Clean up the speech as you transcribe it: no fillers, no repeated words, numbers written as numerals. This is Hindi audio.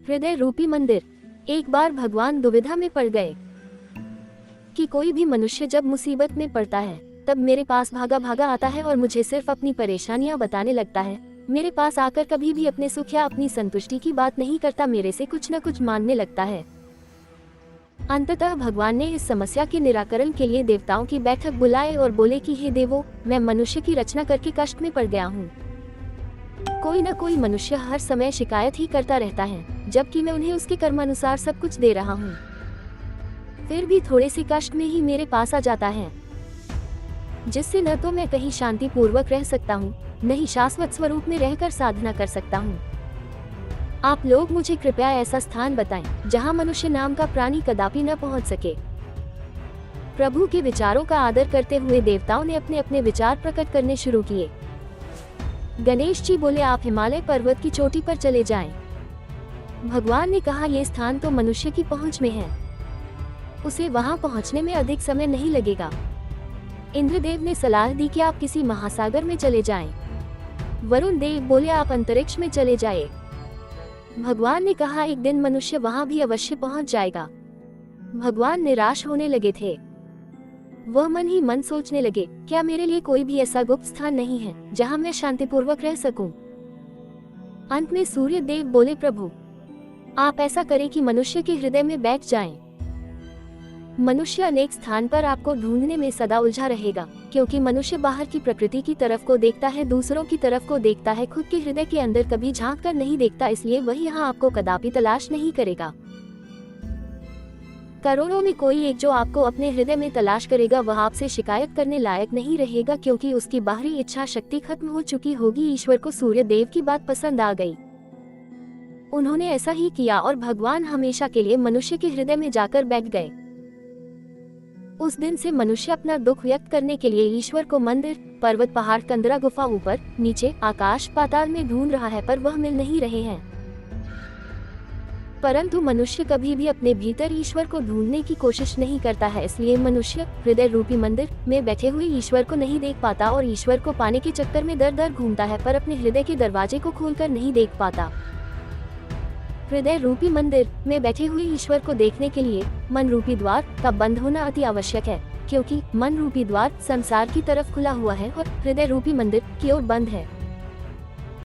हृदय रूपी मंदिर। एक बार भगवान दुविधा में पड़ गए कि कोई भी मनुष्य जब मुसीबत में पड़ता है तब मेरे पास भागा भागा आता है और मुझे सिर्फ अपनी परेशानियां बताने लगता है। मेरे पास आकर कभी भी अपने सुख या अपनी संतुष्टि की बात नहीं करता, मेरे से कुछ न कुछ मांगने लगता है। अंततः भगवान ने इस समस्या के निराकरण के लिए देवताओं की बैठक बुलाए और बोले कि हे देवों, मैं मनुष्य की रचना करके कष्ट में पड़ गया हूँ। कोई न कोई मनुष्य हर समय शिकायत ही करता रहता है, जबकि मैं उन्हें उसके कर्मानुसार सब कुछ दे रहा हूँ, फिर भी थोड़े से कष्ट में ही मेरे पास आ जाता है, जिससे न तो मैं कहीं शांति पूर्वक रह सकता हूँ, न ही शाश्वत स्वरूप में रहकर साधना कर सकता हूँ। आप लोग मुझे कृपया ऐसा स्थान बताएं जहाँ मनुष्य नाम का प्राणी कदापि न पहुँच सके। प्रभु के विचारों का आदर करते हुए देवताओं ने अपने अपने विचार प्रकट करने शुरू किए। गणेश जी बोले, आप हिमालय पर्वत की चोटी पर चले जाएं। भगवान ने कहा, यह स्थान तो मनुष्य की पहुंच में है, उसे वहां पहुंचने में अधिक समय नहीं लगेगा। इंद्रदेव ने सलाह दी कि आप किसी महासागर में चले जाएं। वरुण देव बोले, आप अंतरिक्ष में चले जाएं। भगवान ने कहा, एक दिन मनुष्य वहां भी अवश्य पहुंच जाएगा। भगवान निराश होने लगे थे। वह मन ही मन सोचने लगे, क्या मेरे लिए कोई भी ऐसा गुप्त स्थान नहीं है जहां मैं शांतिपूर्वक रह सकूं? अंत में सूर्य देव बोले, प्रभु आप ऐसा करें कि मनुष्य के हृदय में बैठ जाएं। मनुष्य अनेक स्थान पर आपको ढूंढने में सदा उलझा रहेगा, क्योंकि मनुष्य बाहर की प्रकृति की तरफ को देखता है, दूसरों की तरफ को देखता है, खुद के हृदय के अंदर कभी झांक कर नहीं देखता, इसलिए वह यहाँ आपको कदापि तलाश नहीं करेगा। करोड़ों में कोई एक जो आपको अपने हृदय में तलाश करेगा, वह आपसे शिकायत करने लायक नहीं रहेगा, क्योंकि उसकी बाहरी इच्छा शक्ति खत्म हो चुकी होगी। ईश्वर को सूर्य देव की बात पसंद आ गई। उन्होंने ऐसा ही किया और भगवान हमेशा के लिए मनुष्य के हृदय में जाकर बैठ गए। उस दिन से मनुष्य अपना दुख व्यक्त करने के लिए ईश्वर को मंदिर, पर्वत, पहाड़, कंदरा, गुफा, ऊपर नीचे, आकाश, पाताल में ढूंढ रहा है, पर वह मिल नहीं रहे हैं। परंतु मनुष्य कभी भी अपने भीतर ईश्वर को ढूंढने की कोशिश नहीं करता है, इसलिए मनुष्य हृदय रूपी मंदिर में बैठे हुए ईश्वर को नहीं देख पाता और ईश्वर को पाने के चक्कर में दर दर घूमता है, पर अपने हृदय के दरवाजे को खोलकर नहीं देख पाता। हृदय रूपी मंदिर में बैठे हुए ईश्वर को देखने के लिए मन रूपी द्वार का बंद होना अति आवश्यक है, क्योंकि मन रूपी द्वार संसार की तरफ खुला हुआ है और हृदय रूपी मंदिर की ओर बंद है।